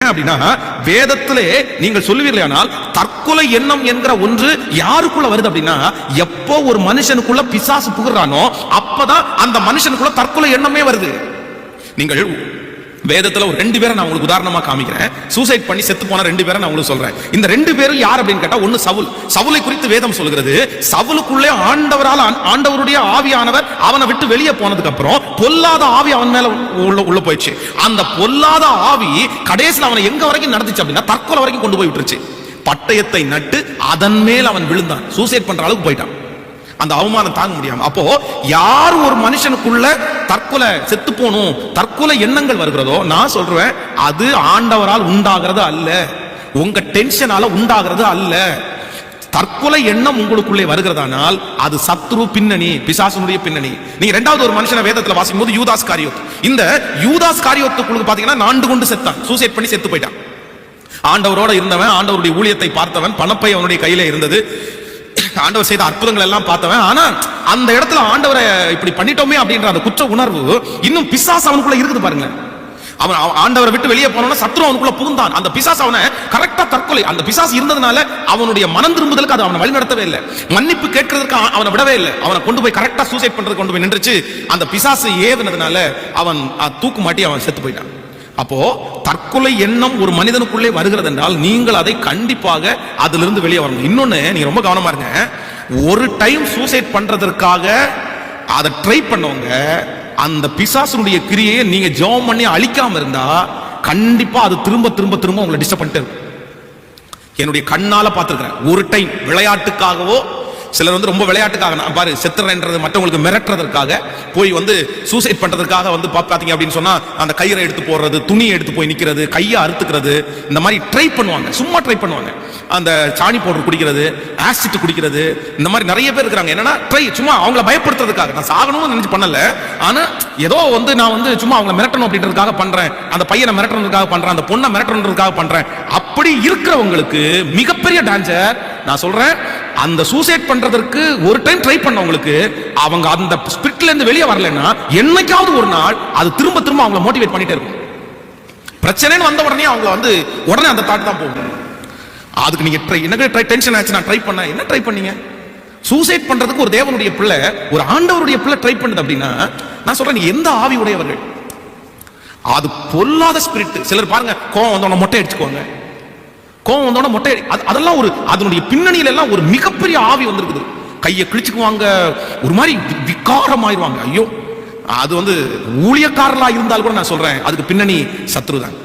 ஏன் அப்படின்னா வேதத்திலே நீங்கள் சொல்லுவீர்களானால் தற்கொலை எண்ணம் என்கிற ஒன்று யாருக்குள்ள வருது அப்படின்னா, எப்போ ஒரு மனுஷனுக்குள்ள பிசாசு புகுறானோ அப்பதான் அந்த மனுஷனுக்குள்ள தற்கொலை எண்ணமே வருது. நீங்கள் வேதத்துல ஒரு 2 பேரை நான் உங்களுக்கு உதாரணமா காமிக்கிறேன். சூசைட் பண்ணி செத்து போன 2 பேரை நான் உங்களுக்கு சொல்றேன். இந்த 2 பேரும் யார் அப்படின்னு கேட்டா, ஒன்னு சவுல். சவுலை குறித்து வேதம் சொல்கிறது, சவுலுக்குள்ளே ஆண்டவருடைய ஆவியானவர் அவனை விட்டு வெளியே போனதுக்கு அப்புறம் பொல்லாத ஆவி அவன் மேல உள்ள போயிடுச்சு. அந்த பொல்லாத ஆவி கடைசியில் அவனை எங்க வரைக்கும் நடந்துச்சு அப்படின்னா தற்கொலை வரைக்கும் கொண்டு போய் விட்டுருச்சு. பட்டயத்தை நட்டு அதன் மேல் அவன் விழுந்தான். சூசைட் பண்ற அளவுக்கு போயிட்டான். அந்த அவமானம் தாங்க முடியாம. அப்போ யார் ஒரு மனுஷனுக்குள்ள தற்கொலை செத்து போனும் தற்கொலை எண்ணங்கள் வருகிறதோ, நான் சொல்றேன் அது ஆண்டவரால் உண்டாகிறது அல்ல, உங்க டென்ஷனால உண்டாகிறது அல்ல. தற்கொலை எண்ணம் உங்களுக்குள்ளே வருகிறதானால் அது சத்ரு பின்னணி, பிசாசுனுடைய பின்னணி. நீங்க 2வது ஒரு மனுஷனை வேதத்துல வாசிக்கும் போது யூதாஸ் காரியோத், இந்த யூதாஸ் காரியோத்துக்குள்ள பாத்தீங்கன்னா நாண்டு கொண்டு செத்தான், சூசைட் பண்ணி செத்து போயிட்டான். ஆண்டவரோட இருந்தவன், ஆண்டவருடைய ஊழியத்தை பார்த்தவன், பணப்பை அவனுடைய கையில இருந்தது, ஆண்டவர் செய்த அற்புதங்கள் எல்லாம் பார்த்தவன். ஆனா அந்த இடத்துல ஆண்டவரை இப்படி பண்ணிட்டோமே அப்படின்ற அந்த குற்ற உணர்வு இன்னும் பிசாசு அவனுக்குள்ள இருக்குது பாருங்க. அவன் ஆண்டவரை விட்டு வெளியே போனோம்னா சத்ரு அவனுக்குள்ள புகுந்தான். அந்த பிசாசு அவனை கரெக்டா தற்கொலை, அந்த பிசாசு இருந்ததுனால அவனுடைய மனம் திரும்புதலுக்கு அது அவனை வழி நடத்தவே இல்லை, மன்னிப்பு கேட்கறதுக்கு அவனை விடவே இல்லை. அவனை கொண்டு போய் கரெக்டா சூசைட் பண்றதுக்கு கொண்டு போய் நின்றுச்சு. அந்த பிசாசு ஏவினதுனால அவன் தூக்கு மாட்டி அவன் செத்து போயிட்டான். அப்போ தற்கொலை எண்ணம் ஒரு மனிதனுக்குள்ளே வருகிறது என்றால் நீங்கள் அதை கண்டிப்பாக அதிலிருந்து வெளியே வரணும். இன்னொன்னு நீங்க ரொம்ப கவனமா இருங்க. ஒரு டைம் சூசைட் பண்றதற்காக அதை ட்ரை பண்ணவங்க அந்த பிசாசுடைய கிரியை நீங்க ஜெபம் பண்ணி அழிக்காம இருந்தா கண்டிப்பா அது திரும்ப திரும்ப திரும்ப உங்களை டிஸ்டர்ப் பண்ணிட்டு இருக்கும். என்னுடைய கண்ணால பார்த்திருக்கிறேன். ஒரு டைம் விளையாட்டுக்காகவோ, சிலர் வந்து ரொம்ப விளையாட்டுக்காக நான் பாரு செத்துறேன்றது மற்றவங்களுக்கு மிரட்டுறதுக்காக போய் வந்து சூசைட் பண்றதுக்காக வந்து பாத்தீங்க அப்படின்னு சொன்னா அந்த கயிறை எடுத்து போடுறது, துணியை எடுத்து போய் நிக்கிறது, கையை அறுத்துக்கிறது, இந்த மாதிரி ட்ரை பண்ணுவாங்க. சும்மா ட்ரை பண்ணுவாங்க. அந்த சாணி பவுடர் குடிக்கிறது, ஆசிட் குடிக்கிறது, இந்த மாதிரி நிறைய பேர் இருக்கிறாங்க. என்னன்னா ட்ரை, சும்மா அவங்கள பயப்படுத்துறதுக்காக. நான் சாகணும்னு நினைச்சு பண்ணல, ஆனா ஏதோ வந்து நான் வந்து சும்மா அவங்கள மிரட்டணும் அப்படின்றதுக்காக பண்றேன், அந்த பையனை மிரட்டுறதுக்காக பண்றேன், அந்த பொண்ணை மிரட்டுறதுக்காக பண்றேன். அப்படி இருக்கிறவங்களுக்கு மிகப்பெரிய டேஞ்சர். நான் சொல்றேன், அந்த சூசைட் பண்றதற்கு ஒரு டைம் ட்ரை பண்ணவங்களுக்கு அவங்க அந்த ஸ்பிரிட்ல இருந்து வெளியே வரலன்னா என்னைக்காவது ஒரு நாள் அது திரும்ப திரும்ப அவங்களை மோட்டிவேட் பண்ணிட்டே இருக்கும். பிரச்சனைன்னு வந்த உடனே அவங்கள வந்து உடனே அந்த தாட் தான் போகும். அதுக்கு நீங்க ட்ரை டென்ஷன் ஆச்சு, நான் ட்ரை பண்ண, என்ன ட்ரை பண்ணீங்க? சூசைட் பண்றதுக்கு ஒரு தேவனுடைய பிள்ளை, ஒரு ஆண்டவருடைய பிள்ளை ட்ரை பண்ணுது அப்படின்னா நான் சொல்றேன், நீங்க எந்த ஆவி உடையவர்கள்? அது பொல்லாத ஸ்பிரிட். சிலர் பாருங்க, கோவம் வந்தவன மொட்டை அடிச்சுக்குவாங்க, கோவம் வந்தோட மொட்டை, அதெல்லாம் ஒரு அதனுடைய பின்னணியில எல்லாம் ஒரு மிகப்பெரிய ஆவி வந்திருக்குது. கையை கிழிச்சுக்குவாங்க, ஒரு மாதிரி விகாரமாயிருவாங்க. ஐயோ, அது வந்து ஊழியக்காரலா இருந்தால் கூட நான் சொல்றேன் அதுக்கு பின்னணி சத்ரு தான்.